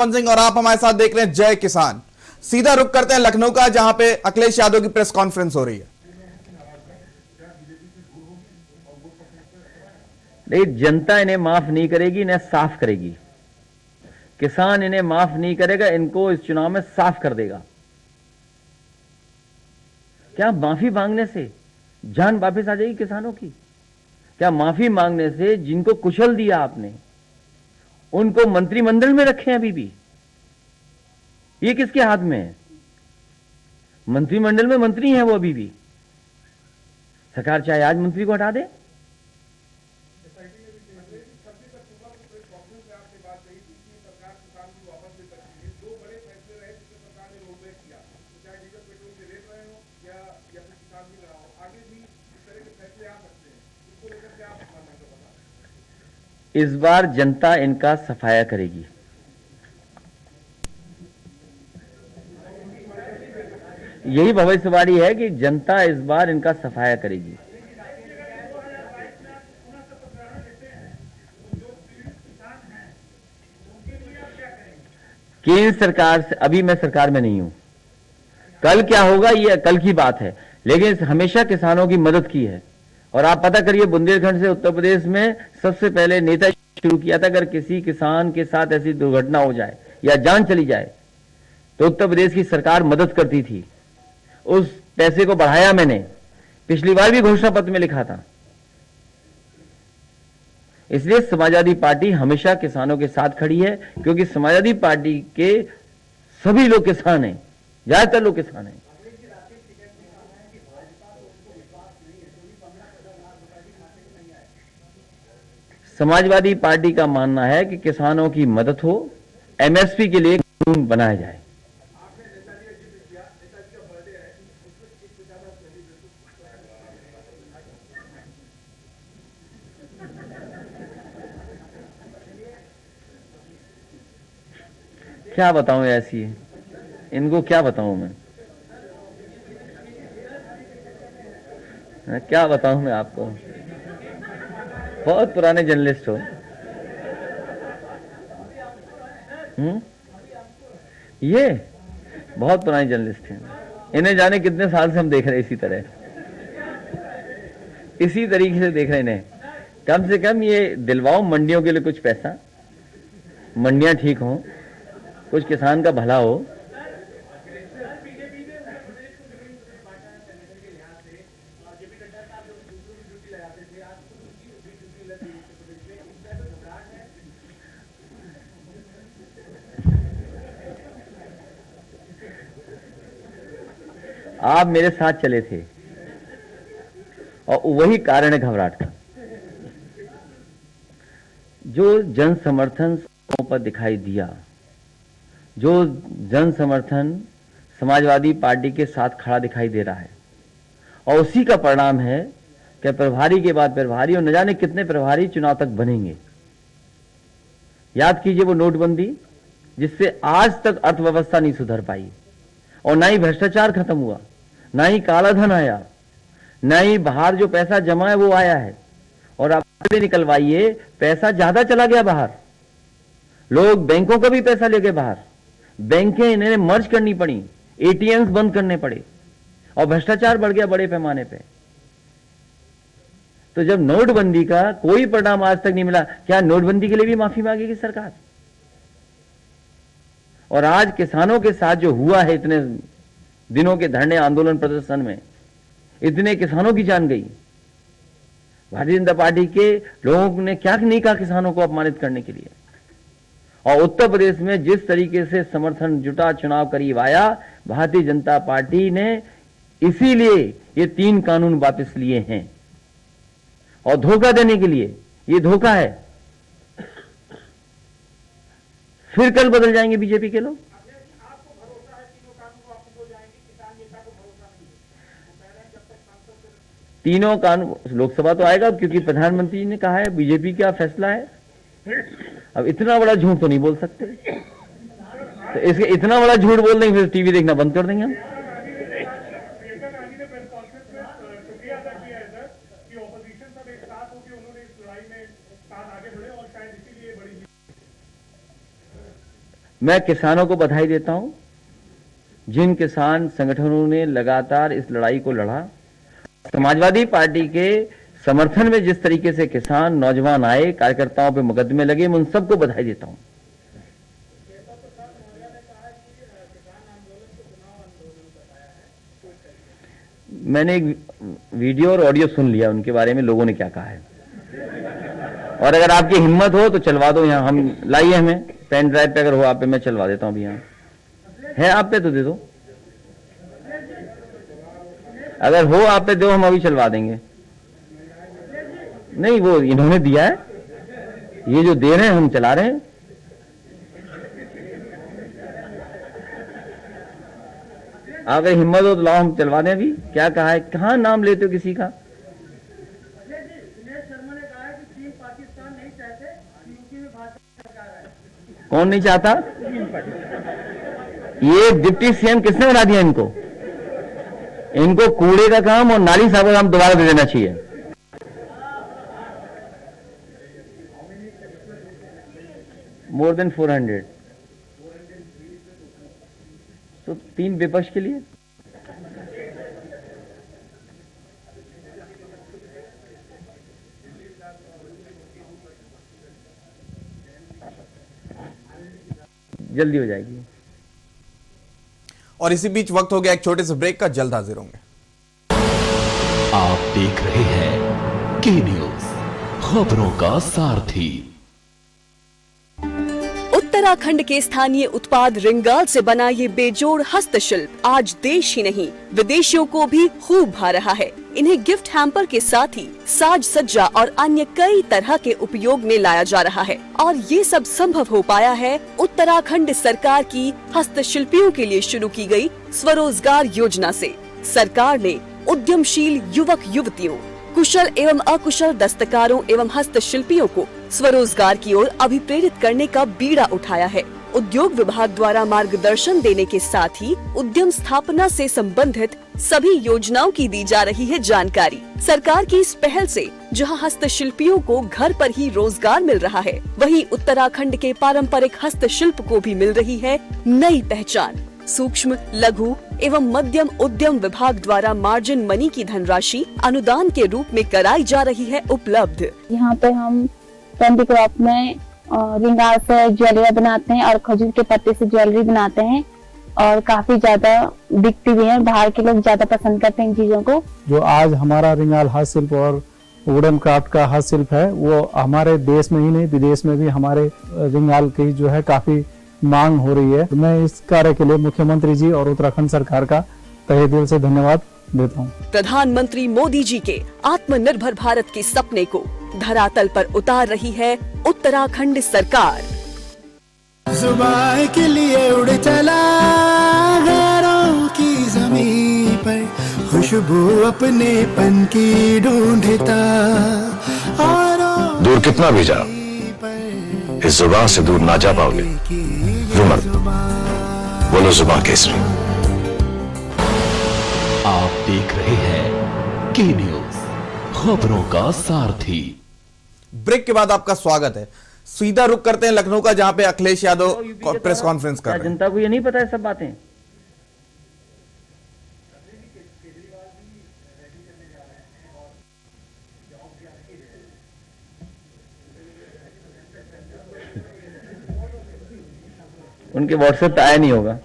सिंह और आप हमारे साथ देख रहे हैं जय किसान। सीधा रुख करते हैं लखनऊ का, जहां पे अखिलेश यादव की प्रेस कॉन्फ्रेंस हो रही है। नहीं, जनता इन्हें माफ नहीं करेगी, इन्हें साफ करेगी। किसान इन्हें माफ नहीं करेगा, इनको इस चुनाव में साफ कर देगा। क्या माफी मांगने से जान वापस आ जाएगी किसानों की? क्या माफी मांगने से जिनको कुचल दिया आपने उनको मंत्रिमंडल में रखे अभी भी? ये किसके हाथ में है? मंत्रिमंडल में मंत्री हैं वो अभी भी। सरकार चाहे आज मंत्री को हटा दे। इस बार जनता इनका सफाया करेगी। यही भविष्यवाणी है कि जनता इस बार इनका सफाया करेगी। केंद्र सरकार से अभी मैं सरकार में नहीं हूं, कल क्या होगा ये कल की बात है, लेकिन हमेशा किसानों की मदद की है। और आप पता करिए, बुंदेलखंड से उत्तर प्रदेश में सबसे पहले नेता शुरू किया था, अगर किसी किसान के साथ ऐसी दुर्घटना हो जाए या जान चली जाए तो उत्तर प्रदेश की सरकार मदद करती थी। उस पैसे को बढ़ाया मैंने, पिछली बार भी घोषणा पत्र में लिखा था। इसलिए समाजवादी पार्टी हमेशा किसानों के साथ खड़ी है, क्योंकि समाजवादी पार्टी के सभी लोग किसान हैं, ज्यादातर लोग किसान हैं। समाजवादी पार्टी का मानना है कि किसानों की मदद हो, एमएसपी के लिए कानून बनाया जाए। क्या बताऊं ऐसी, इनको क्या बताऊं मैं, क्या बताऊं मैं आपको? बहुत पुराने जर्नलिस्ट हो। ये बहुत पुराने जर्नलिस्ट हैं, इन्हें जाने कितने साल से हम देख रहे हैं, इसी तरीके से देख रहे हैं इन्हें। कम से कम ये दिलवाओ मंडियों के लिए कुछ पैसा, मंडियां ठीक हों, कुछ किसान का भला हो। आप मेरे साथ चले थे और वही कारण है घबराहट का। जो जन समर्थन पर दिखाई दिया, जो जन समर्थन समाजवादी पार्टी के साथ खड़ा दिखाई दे रहा है, और उसी का परिणाम है कि प्रभारी के बाद प्रभारी और न जाने कितने प्रभारी चुनाव तक बनेंगे। याद कीजिए वो नोटबंदी, जिससे आज तक अर्थव्यवस्था नहीं सुधर पाई, और ना ही भ्रष्टाचार खत्म हुआ, ना ही काला धन आया, ना ही बाहर जो पैसा जमा है वो आया है। और आप निकलवाइए, पैसा ज्यादा चला गया बाहर, लोग बैंकों का भी पैसा ले गए बाहर, बैंकें इन्हें मर्ज करनी पड़ी, एटीएम्स बंद करने पड़े, और भ्रष्टाचार बढ़ गया बड़े पैमाने पे। तो जब नोटबंदी का कोई परिणाम आज तक नहीं मिला, क्या नोटबंदी के लिए भी माफी मांगेगी सरकार? और आज किसानों के साथ जो हुआ है, इतने दिनों के धरने आंदोलन प्रदर्शन में इतने किसानों की जान गई। भारतीय जनता पार्टी के लोगों ने क्या नहीं कहा किसानों को अपमानित करने के लिए। और उत्तर प्रदेश में जिस तरीके से समर्थन जुटा, चुनाव करीब आया, भारतीय जनता पार्टी ने इसीलिए ये 3 कानून वापस लिए हैं। और धोखा देने के लिए, ये धोखा है। फिर कल बदल जाएंगे बीजेपी के लोग। तीनों कानून लोकसभा तो आएगा, क्योंकि प्रधानमंत्री ने कहा है, बीजेपी का फैसला है। अब इतना बड़ा झूठ तो नहीं बोल सकते, तो इसके इतना बड़ा झूठ बोल देंगे, फिर टीवी देखना बंद कर देंगे हम। मैं किसानों को बधाई देता हूं, जिन किसान संगठनों ने लगातार इस लड़ाई को लड़ा। समाजवादी पार्टी के समर्थन में जिस तरीके से किसान नौजवान आए, कार्यकर्ताओं पे मुकदमे लगे, मैं उन सबको बधाई देता हूं। मैंने एक वीडियो और ऑडियो सुन लिया उनके बारे में, लोगों ने क्या कहा है। और अगर आपकी हिम्मत हो तो चलवा दो, यहां हम लाइए, हमें पेन ड्राइव पे अगर हो आप पे, मैं चलवा देता हूं। अभी यहां है आप पे तो दे दो, अगर हो आप पे दो, हम अभी चलवा देंगे। नहीं, वो इन्होंने दिया है, ये जो दे रहे हैं हम चला रहे हैं। अगर हिम्मत हो तो लाओ, हम चलवा दें। अभी क्या कहा है, कहां नाम लेते हो किसी का? कौन नहीं चाहता? ये डिप्टी सीएम किसने बना दिया इनको? इनको कूड़े का काम और नाली साहब का काम दोबारा दे देना चाहिए। मोर देन 400, तो 3 विपक्ष के लिए। जल्दी हो जाएगी। और इसी बीच वक्त हो गया एक छोटे से ब्रेक का, जल्द हाजिर होंगे। आप देख रहे हैं के न्यूज, खबरों का सारथी। उत्तराखंड के स्थानीय उत्पाद रिंगाल से बना ये बेजोड़ हस्तशिल्प आज देश ही नहीं विदेशियों को भी खूब भा रहा है। इन्हें गिफ्ट हैम्पर के साथ ही साज सज्जा और अन्य कई तरह के उपयोग में लाया जा रहा है। और ये सब संभव हो पाया है उत्तराखंड सरकार की हस्तशिल्पियों के लिए शुरू की गई स्वरोजगार योजना से। सरकार ने उद्यमशील युवक युवतियों, कुशल एवं अकुशल दस्तकारों एवं हस्तशिल्पियों को स्वरोजगार की ओर अभिप्रेरित करने का बीड़ा उठाया है। उद्योग विभाग द्वारा मार्गदर्शन देने के साथ ही उद्यम स्थापना से संबंधित सभी योजनाओं की दी जा रही है जानकारी। सरकार की इस पहल से जहां हस्तशिल्पियों को घर पर ही रोजगार मिल रहा है, वहीं उत्तराखंड के पारंपरिक हस्तशिल्प को भी मिल रही है नई पहचान। सूक्ष्म, लघु एवं मध्यम उद्यम विभाग द्वारा मार्जिन मनी की धनराशि अनुदान के रूप में कराई जा रही है उपलब्ध। यहाँ पे हम हैंडीक्राफ्ट में रिंगाल से ज्वेलरी बनाते हैं और खजूर के पत्ते से ज्वेलरी बनाते हैं और काफी ज्यादा बिकती भी है। बाहर के लोग ज्यादा पसंद करते हैं इन चीजों को। जो आज हमारा रिंगाल हस्तशिल्प और वुडन क्राफ्ट का हस्तशिल्प है, वो हमारे देश में ही नहीं विदेश में भी हमारे रिंगाल की जो है काफी मांग हो रही है। मैं इस कार्य के लिए मुख्यमंत्री जी और उत्तराखंड सरकार का तहे दिल से धन्यवाद देता हूँ। प्रधानमंत्री मोदी जी के आत्मनिर्भर भारत के सपने को धरातल पर उतार रही है उत्तराखंड सरकार। जुबान के लिए उड़ चला गैरों की ज़मीं पर, खुशबू अपने पन की ढूंढता। दूर कितना भी जाओ, इस जुबान से दूर ना जा पाओगे। रुमर बोलो जुबान केसरी। आप देख रहे हैं के न्यूज, खबरों का सारथी। ब्रेक के बाद आपका स्वागत है। सीधा रुख करते हैं लखनऊ का, जहां पे अखिलेश यादव प्रेस कॉन्फ्रेंस कर रहे हैं। जनता को ये नहीं पता है सब बातें। उनके व्हाट्सएप पे आया नहीं होगा।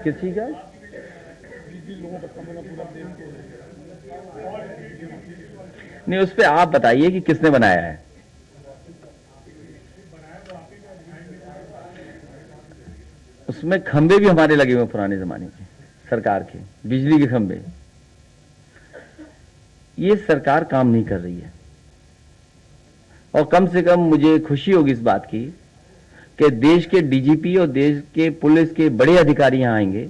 किसी का नहीं, उस पे आप बताइए कि किसने बनाया है। उसमें खंबे भी हमारे लगे हुए पुराने जमाने के, सरकार के बिजली के खंबे। ये सरकार काम नहीं कर रही है। और कम से कम मुझे खुशी होगी इस बात की कि देश के डीजीपी और देश के पुलिस के बड़े अधिकारी यहां आएंगे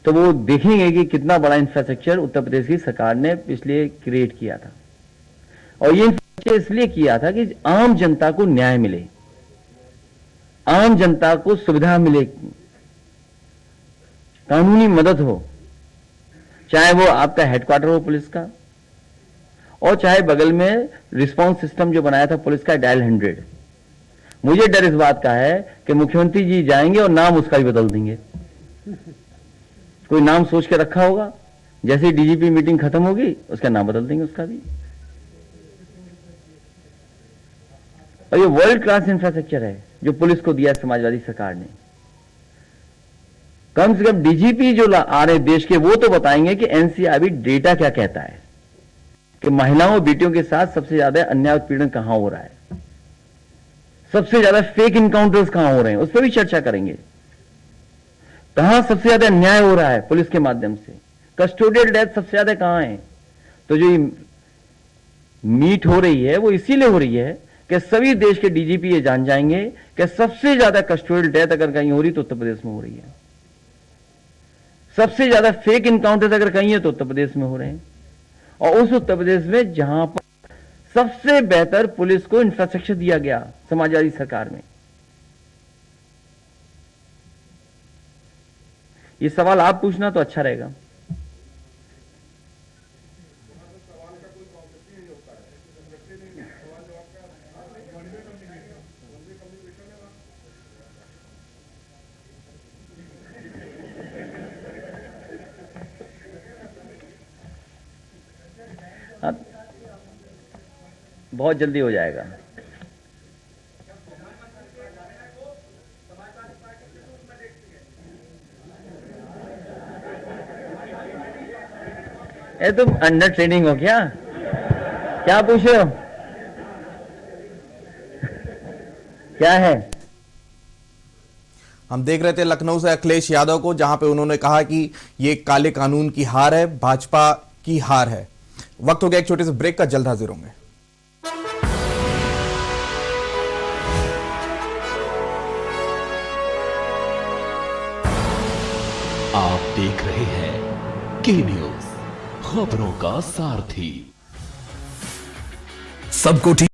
तो वो देखेंगे कि कितना बड़ा इंफ्रास्ट्रक्चर उत्तर प्रदेश की सरकार ने पिछले क्रिएट किया था। और ये इंफ्रास्ट्रक्चर इसलिए किया था कि आम जनता को न्याय मिले, आम जनता को सुविधा मिले। कानूनी मदद हो, चाहे वो आपका हेडक्वार्टर हो पुलिस का, और चाहे बगल में रिस्पांस सिस्टम जो बनाया था पुलिस का डायल 100। मुझे डर इस बात का है कि मुख्यमंत्री जी जाएंगे और नाम उसका भी बदल देंगे। कोई नाम सोच के रखा होगा, जैसे डीजीपी मीटिंग खत्म होगी उसका नाम बदल देंगे उसका भी। और ये वर्ल्ड क्लास इंफ्रास्ट्रक्चर है जो पुलिस को दिया समाजवादी सरकार ने। कम से कम डीजीपी जो आ रहे देश के वो तो बताएंगे कि एनसीआरबी डेटा क्या कहता है, कि महिलाओं बेटियों के साथ सबसे ज्यादा अन्याय उत्पीड़न कहां हो रहा है, सबसे ज्यादा फेक इनकाउंटर्स कहां हो रहे हैं, उस पर भी चर्चा करेंगे। कहां सबसे ज्यादा अन्याय हो रहा है पुलिस के माध्यम से, कस्टोडियल डेथ सबसे ज्यादा कहां है। तो जो मीट हो रही है वो इसीलिए हो रही है कि सभी देश के डीजीपी ये जान जाएंगे कि सबसे ज्यादा कस्टोडियल डेथ अगर कहीं हो रही तो उत्तर प्रदेश में हो रही है, सबसे ज्यादा फेक इनकाउंटर्स अगर कहीं है तो उत्तर प्रदेश में हो रहे हैं। और उस उत्तर प्रदेश में जहां पर सबसे बेहतर पुलिस को इंफ्रास्ट्रक्चर दिया गया समाजवादी सरकार में। ये सवाल आप पूछना तो अच्छा रहेगा। बहुत जल्दी हो जाएगा। ये तुम अंडर ट्रेनिंग हो क्या? क्या पूछ रहे हो? क्या है? हम देख रहे थे लखनऊ से अखिलेश यादव को, जहां पे उन्होंने कहा कि ये काले कानून की हार है, भाजपा की हार है। वक्त हो गया एक छोटे से ब्रेक का, जल्द हाजिर होंगे। आप देख रहे हैं के न्यूज, खबरों का सारथी। सबको ठीक